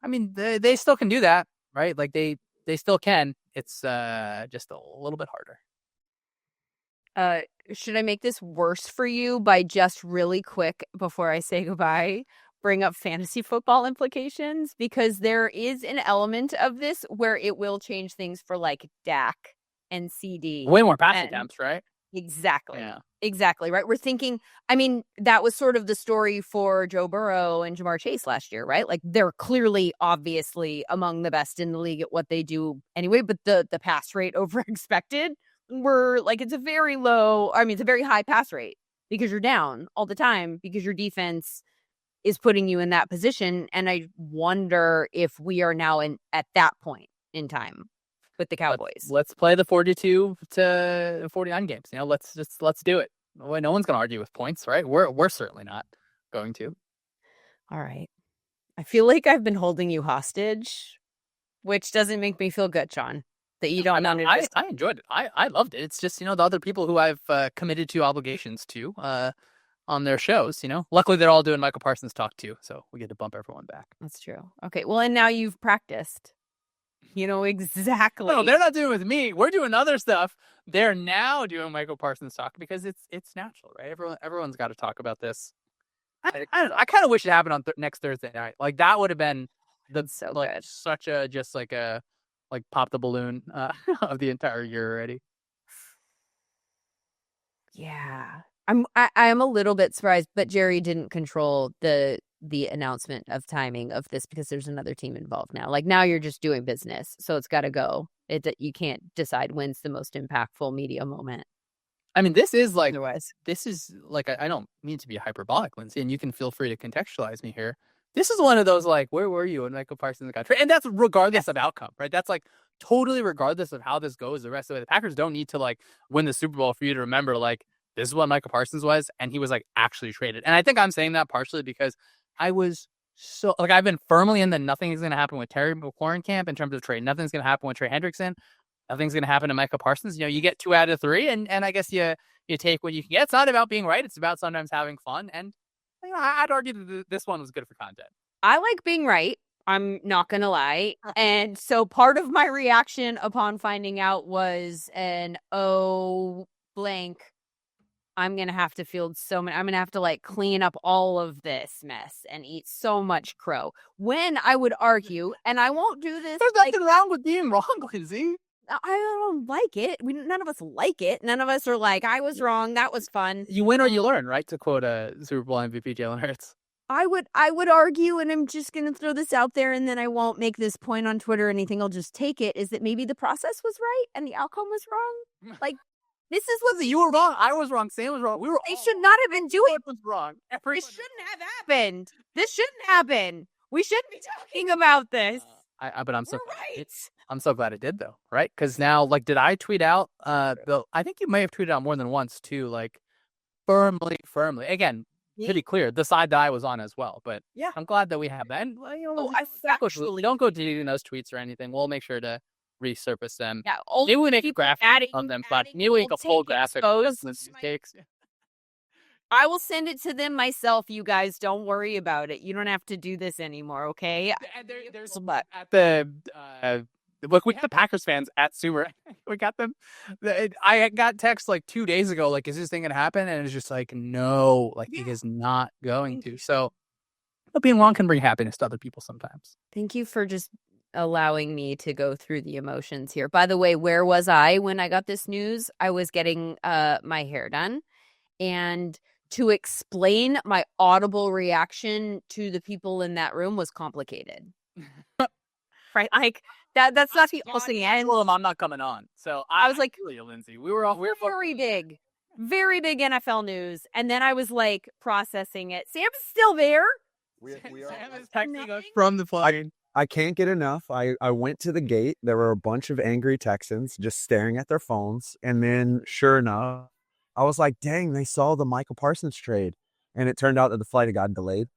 I mean, they still can do that, right? Like they still can. It's just a little bit harder. Should I make this worse for you by just really quick before I say goodbye, bring up fantasy football implications? Because there is an element of this where it will change things for like Dak and CD. Way more pass attempts, right? Exactly. Yeah. Exactly, right? We're thinking, I mean, that was sort of the story for Joe Burrow and Jamar Chase last year, right? Like, they're clearly, obviously, among the best in the league at what they do anyway, but the pass rate over expected were, like, it's a very high pass rate because you're down all the time because your defense is putting you in that position. And I wonder if we are now at that point in time with the Cowboys. Let's play the 42 to 49 games. Let's do it. Well, no one's going to argue with points, right? We're certainly not going to. All right. I feel like I've been holding you hostage, which doesn't make me feel good, Shawn, that you don't want to. I enjoyed it. I loved it. It's just, the other people who I've committed to obligations to on their shows, luckily they're all doing Micah Parsons talk too. So we get to bump everyone back. That's true. Okay. Well, and now you've practiced. Exactly. No, they're not doing it with me. We're doing other stuff. They're now doing Michael Parsons talk because it's natural, right? Everyone's got to talk about this. I kind of wish it happened on next Thursday night. Like, that would have been good. Such a just like a pop the balloon of the entire year already. Yeah, I'm a little bit surprised, but Jerry didn't control the announcement of timing of this because there's another team involved now. Like, now you're just doing business, so it's got to go. You can't decide when's the most impactful media moment. I mean, this is like, I don't mean to be hyperbolic, Lindsay, and you can feel free to contextualize me here. This is one of those, like, where were you when Michael Parsons got traded? And that's regardless of outcome, right? That's like totally regardless of how this goes the rest of it. The Packers don't need to like win the Super Bowl for you to remember, like, this is what Michael Parsons was, and he was like actually traded. And I think I'm saying that partially because I was so, like, I've been firmly in the nothing is going to happen with Terry McLaurin camp in terms of trade. Nothing's going to happen with Trey Hendrickson. Nothing's going to happen to Micah Parsons. You get 2 out of 3, and I guess you take what you can get. It's not about being right. It's about sometimes having fun. And I'd argue that this one was good for content. I like being right. I'm not going to lie. And so part of my reaction upon finding out was blank. I'm going to have to field I'm going to have to like clean up all of this mess and eat so much crow. When I would argue, and I won't do this. There's nothing wrong with being wrong, Lindsay. I don't like it. None of us like it. None of us are like, I was wrong. That was fun. You win or you learn, right? To quote a Super Bowl MVP, Jalen Hurts. I would argue, and I'm just going to throw this out there, and then I won't make this point on Twitter or anything. I'll just take it, is that maybe the process was right and the outcome was wrong. Like, this is what you were wrong. I was wrong. Sam was wrong. They should not have been doing. Was wrong. This shouldn't have happened. This shouldn't happen. We shouldn't be talking about this. But I'm so We're right. I'm so glad it did though, right? Because now, like, did I tweet out? I think you may have tweeted out more than once too, like firmly. Again, pretty clear the side that I was on as well. But Yeah. I'm glad that we have that. And don't go deleting those tweets or anything. We'll make sure to resurface them. Yeah, Maybe we make a graphic of them, but maybe we make a full graphic of Lindsay's takes. I will send it to them myself, you guys. Don't worry about it. You don't have to do this anymore, okay? And there's at the look, we got the Packers fans at Sumer. We got them. I got text like 2 days ago, like, is this thing gonna happen? And it's just like, no, like it is not going to. So being wrong can bring happiness to other people sometimes. Thank you for just allowing me to go through the emotions here. By the way, where was I when I got this news? I was getting my hair done, and to explain my audible reaction to the people in that room was complicated. Right? Like that's not the end. Well, I'm not coming on. So I was like, Lindsay, we're very big NFL news. And then I was like processing it. Sam is still there. Sam is texting us from the plane. I can't get enough. I went to the gate. There were a bunch of angry Texans just staring at their phones. And then sure enough, I was like, dang, they saw the Micah Parsons trade. And it turned out that the flight had gotten delayed.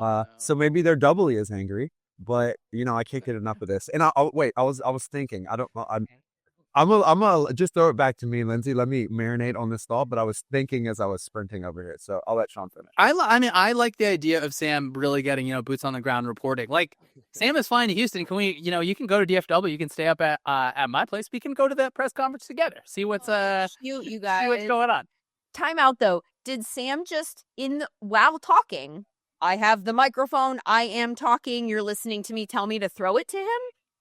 No. So maybe they're doubly as angry. But, I can't get enough of this. And I was thinking, I'm gonna just throw it back to me, Lindsay. Let me marinate on this thought. But I was thinking as I was sprinting over here. So I'll let Shawn finish. I like the idea of Sam really getting, boots on the ground reporting. Like, Sam is flying to Houston. Can we, you can go to DFW. You can stay up at my place. We can go to that press conference together. See what's you guys. See what's going on. Time out though. Did Sam just while talking? I have the microphone. I am talking. You're listening to me. Tell me to throw it to him.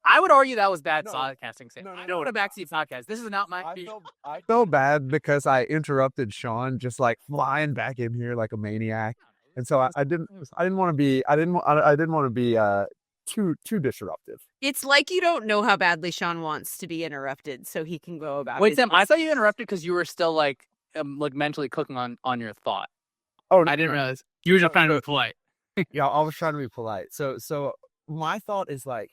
I would argue that was bad podcasting, Sam. No, I don't want a backseat podcast. This is not my. I felt bad because I interrupted Shawn just like flying back in here like a maniac, and so I didn't want to be too disruptive. It's like you don't know how badly Shawn wants to be interrupted, so he can go about. Wait, Sam, I thought you interrupted because you were still like mentally cooking on your thought. Oh, I didn't realize you were just trying to be polite. Yeah, I was trying to be polite. So my thought is like,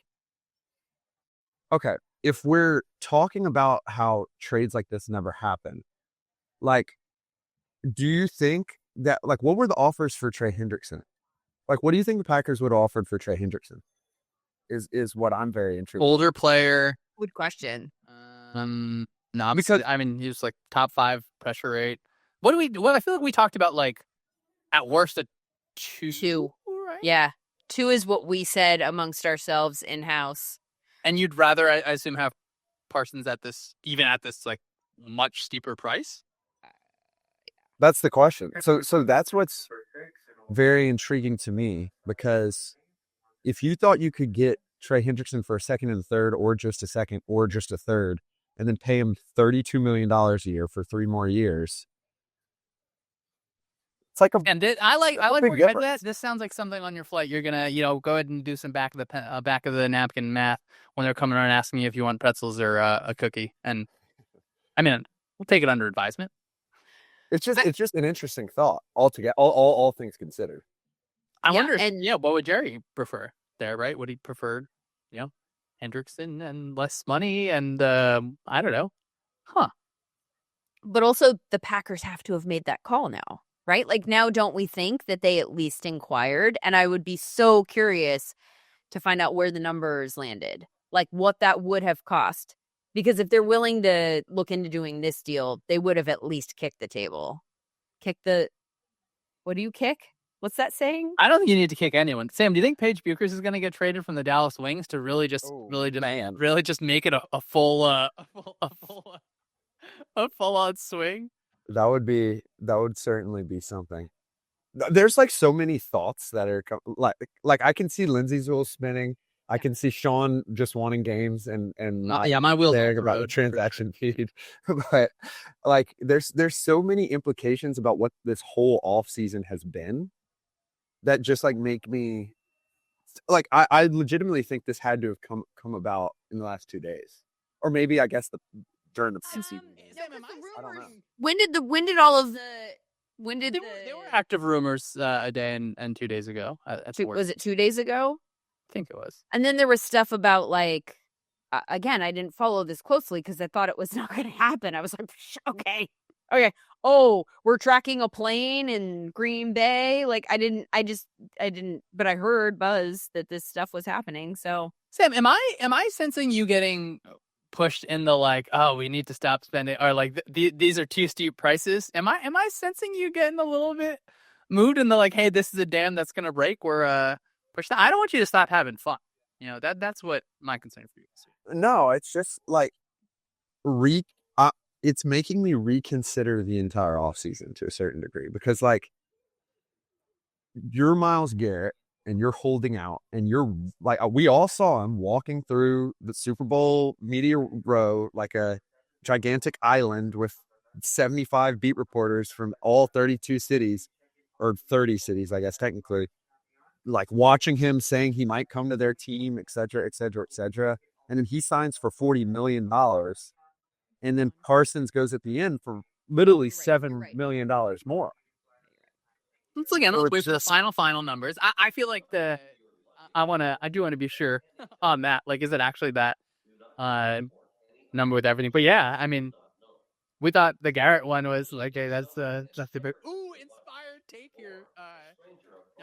okay, if we're talking about how trades like this never happen, like, do you think that, like, what were the offers for Trey Hendrickson? Like, what do you think the Packers would have offered for Trey Hendrickson? Is what I'm very interested. Older player. Good question. No, because he was like top 5 pressure rate. What I feel like we talked about, like, at worst a 2. Right? Yeah, 2 is what we said amongst ourselves in house. And you'd rather, I assume, have Parsons at this like much steeper price? That's the question. So that's what's very intriguing to me, because if you thought you could get Trey Hendrickson for a second and a third, or just a second, or just a third, and then pay him $32 million a year for 3 more years, it's like I like where you're headed at. This sounds like something on your flight. You're gonna, go ahead and do some back of the napkin math when they're coming around asking you if you want pretzels or a cookie. And we'll take it under advisement. It's just an interesting thought altogether. All things considered. I wonder, what would Jerry prefer there? Right? Would he prefer, Hendrickson and less money? And I don't know, But also, the Packers have to have made that call now. Right? Like, now don't we think that they at least inquired? And I would be so curious to find out where the numbers landed, like what that would have cost. Because if they're willing to look into doing this deal, they would have at least kicked the table. What do you kick? What's that saying? I don't think you need to kick anyone. Sam, do you think Paige Buchers is going to get traded from the Dallas Wings to really just make it a full on swing? That would certainly be something. There's like so many thoughts that are like I can see Lindsay's wheels spinning. I can see Shawn just wanting games and my wheels caring about the transaction feed. But like there's so many implications about what this whole off season has been that just like make me like I legitimately think this had to have come about in the last 2 days, or maybe I guess during the season. I don't know. When did all of the When did There were active rumors a day and 2 days ago. Was it 2 days ago? I think it was. And then there was stuff about like, again, I didn't follow this closely because I thought it was not going to happen. I was like, okay. Oh, we're tracking a plane in Green Bay. Like I didn't, but I heard buzz that this stuff was happening. So Sam, am I sensing you getting pushed in the like, oh, we need to stop spending, or like these are too steep prices? Am I sensing you getting a little bit moved in the like, hey, this is a dam that's going to break? We're push that. I don't want you to stop having fun. That's what my concern for you is. No, it's just like it's making me reconsider the entire offseason to a certain degree, because like you're Myles Garrett and you're holding out and you're like, we all saw him walking through the Super Bowl media row like a gigantic island with 75 beat reporters from all 32 cities, or 30 cities, I guess, technically, like watching him saying he might come to their team, et cetera, et cetera, et cetera. And then he signs for $40 million. And then Parsons goes at the end for literally $7 million more. Let's look at the final numbers. I feel like I do want to be sure on that. Like, is it actually that number with everything? But yeah, I mean, we thought the Garrett one was like, hey, that's the big inspired take here.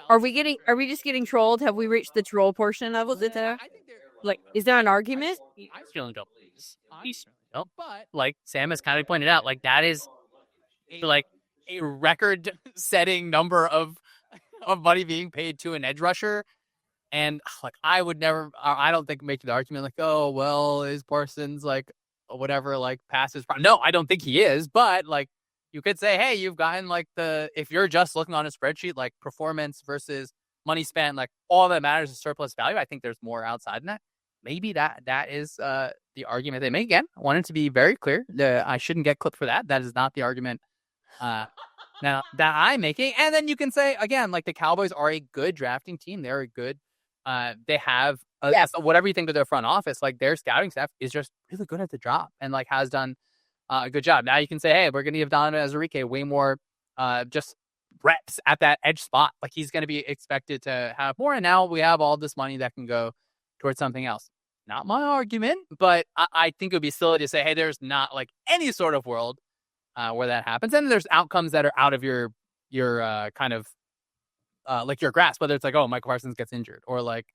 are we just getting trolled? Have we reached the troll portion of it there? I think like, is there an argument? I still don't. But like Sam has kind of pointed out, like that is like a record-setting number of money being paid to an edge rusher, and like I don't think make the argument like, oh well, is Parsons like whatever like passes? No, I don't think he is, but like you could say, hey, you've gotten like if you're just looking on a spreadsheet, like performance versus money spent, like all that matters is surplus value. I think there's more outside in that. Maybe that is the argument they make. Again, I wanted to be very clear. I shouldn't get clipped for that. That is not the argument now that I'm making. And then you can say, again, like the Cowboys are a good drafting team. They're a good, they have, whatever you think of their front office, like their scouting staff is just really good at the job and like has done a good job. Now you can say, hey, we're going to give Donovan Azarique way more just reps at that edge spot. Like he's going to be expected to have more. And now we have all this money that can go towards something else. Not my argument, but I think it would be silly to say, hey, there's not like any sort of world where that happens. And there's outcomes that are out of your kind of like your grasp, whether it's like, oh, Micah Parsons gets injured, or like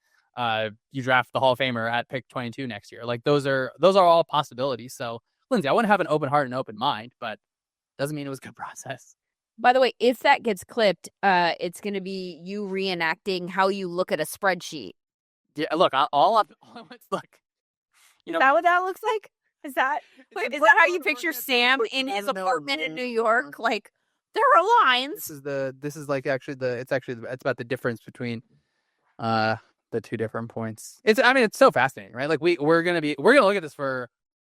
you draft the Hall of Famer at pick 22 next year. Like those are all possibilities. So Lindsay, I want to have an open heart and open mind, but doesn't mean it was a good process. By the way, if that gets clipped, it's going to be you reenacting how you look at a spreadsheet. Yeah, look, all I want is look. Is that what that looks like? Is that how you picture Sam in his apartment in New York? Like there are lines. This is like it's about the difference between the two different points. It's so fascinating, right? Like we're gonna look at this for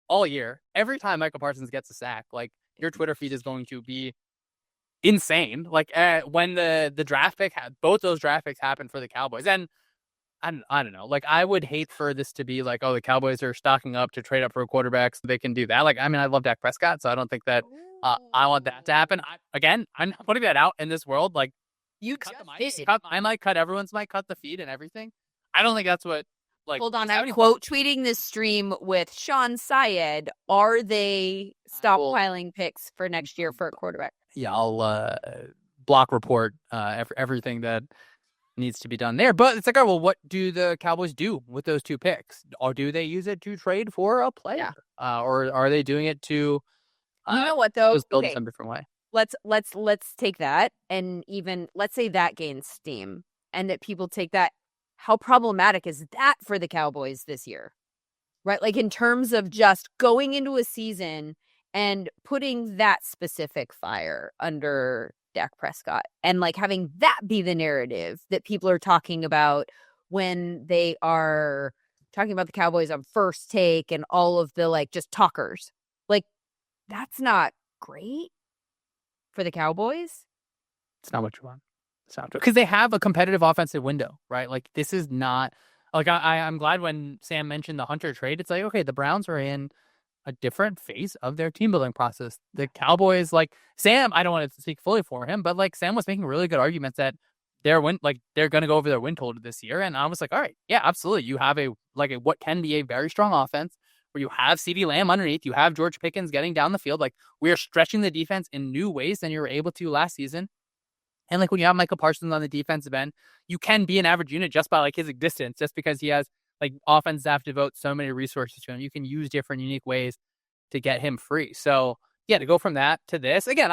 all year. Every time Micah Parsons gets a sack, like your Twitter feed is going to be insane. Like when the draft pick both those draft picks happened for the Cowboys, and I don't know. Like I would hate for this to be like, oh, the Cowboys are stocking up to trade up for a quarterback so they can do that. Like, I mean, I love Dak Prescott, so I don't think that I want that to happen. I'm not putting that out in this world. Like, I might cut everyone's might cut the feed and everything. I don't think that's what. Like, hold on, I'm quote tweeting this stream with Shawn Syed. Are they stockpiling picks for next year for a quarterback? Yeah, I'll block report everything that needs to be done there. But it's like, oh, well, what do the Cowboys do with those two picks? Or do they use it to trade for a player? Yeah. Or are they doing it to you know what though? Just build some different way. Let's take that, and even let's say that gains steam and that people take that. How problematic is that for the Cowboys this year? Right? Like in terms of just going into a season and putting that specific fire under Dak Prescott and like having that be the narrative that people are talking about when they are talking about the Cowboys on First Take and all of the like just talkers. Like that's not great for the Cowboys. It's not what you want. It's not because they have a competitive offensive window, right? Like this is not like I'm glad when Sam mentioned the Hunter trade. It's like, okay, the Browns are in a different phase of their team building process. The Cowboys, like Sam, I don't want to speak fully for him, but like Sam was making really good arguments that they're going to go over their win total this year. And I was like, all right, yeah, absolutely. You have what can be a very strong offense where you have CeeDee Lamb underneath, you have George Pickens getting down the field. Like, we are stretching the defense in new ways than you were able to last season. And like when you have Micah Parsons on the defensive end, you can be an average unit just by like his existence, just because he has like offense staff devote so many resources to him. You can use different unique ways to get him free. So yeah, to go from that to this again,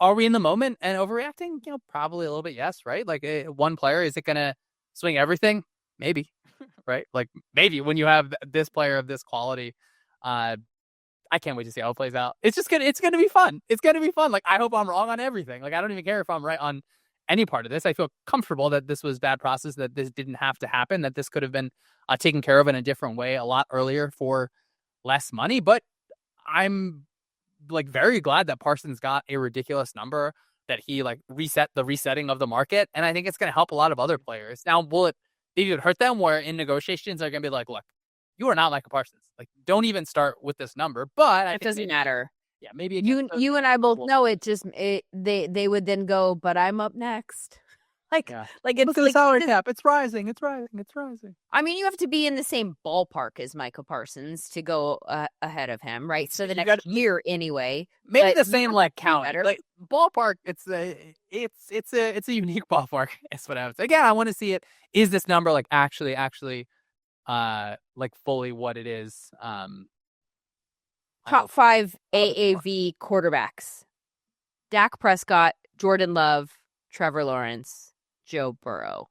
are we in the moment and overreacting? Probably a little bit. Yes. Right. Like one player, is it going to swing everything? Maybe. Right. Like maybe when you have this player of this quality, I can't wait to see how it plays out. It's going to be fun. It's going to be fun. Like, I hope I'm wrong on everything. Like, I don't even care if I'm right on any part of this. I feel comfortable that this was bad process, that this didn't have to happen, that this could have been taken care of in a different way a lot earlier for less money. But I'm like very glad that Parsons got a ridiculous number, that he like reset the resetting of the market. And I think it's going to help a lot of other players. Now, maybe it hurt them where in negotiations they're going to be like, look, you are not Micah Parsons. Like, don't even start with this number. But it doesn't matter. Yeah, maybe you and I both know it. Just they would then go, but I'm up next. Like it's look at the salary cap. It's rising. It's rising. It's rising. I mean, you have to be in the same ballpark as Micah Parsons to go ahead of him, right? So the next year, anyway. Maybe the same like count. Like ballpark, it's a unique ballpark. That's what I would say. Again, I want to see it. Is this number like actually like fully what it is? Top 5 AAV quarterbacks: Dak Prescott, Jordan Love, Trevor Lawrence, Joe Burrow.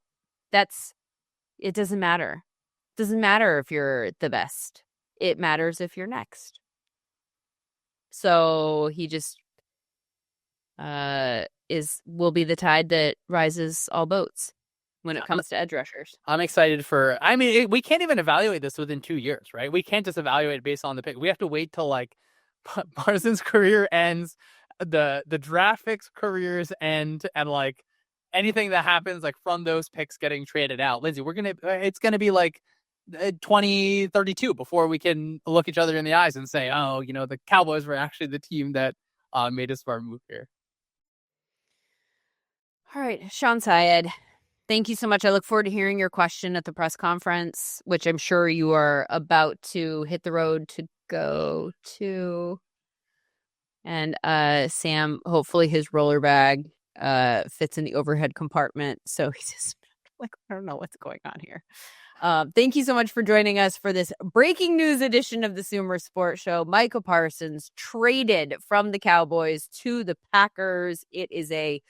It doesn't matter. It doesn't matter if you're the best. It matters if you're next. So he just will be the tide that rises all boats when it comes to edge rushers. I'm excited we can't even evaluate this within 2 years, right? We can't just evaluate it based on the pick. We have to wait till like Parsons' career ends, the draft picks' careers end, and like anything that happens like from those picks getting traded out. Lindsay, it's going to be like 2032 before we can look each other in the eyes and say, oh, the Cowboys were actually the team that made a smart move here. All right, Shawn Syed, thank you so much. I look forward to hearing your question at the press conference, which I'm sure you are about to hit the road to go to. And Sam, hopefully his roller bag fits in the overhead compartment. So he's just like, I don't know what's going on here. Thank you so much for joining us for this breaking news edition of the Sumer Sports Show. Micah Parsons traded from the Cowboys to the Packers. It is a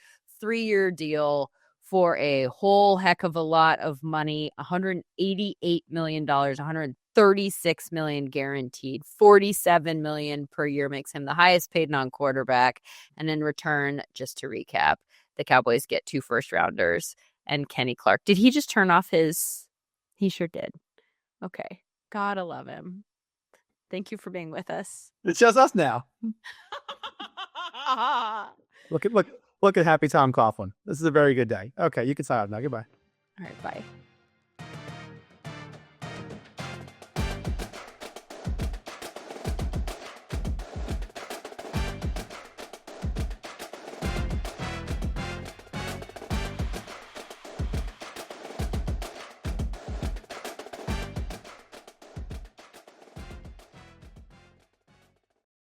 3-year deal for a whole heck of a lot of money. $188 million, $136 million guaranteed, $47 million per year makes him the highest paid non-quarterback. And in return, just to recap, the Cowboys get 2 first-rounders and Kenny Clark. Did he just turn off his... He sure did. Okay. Gotta love him. Thank you for being with us. It's just us now. Look at Happy Tom Coughlin. This is a very good day. Okay, you can sign off now. Goodbye. All right, bye.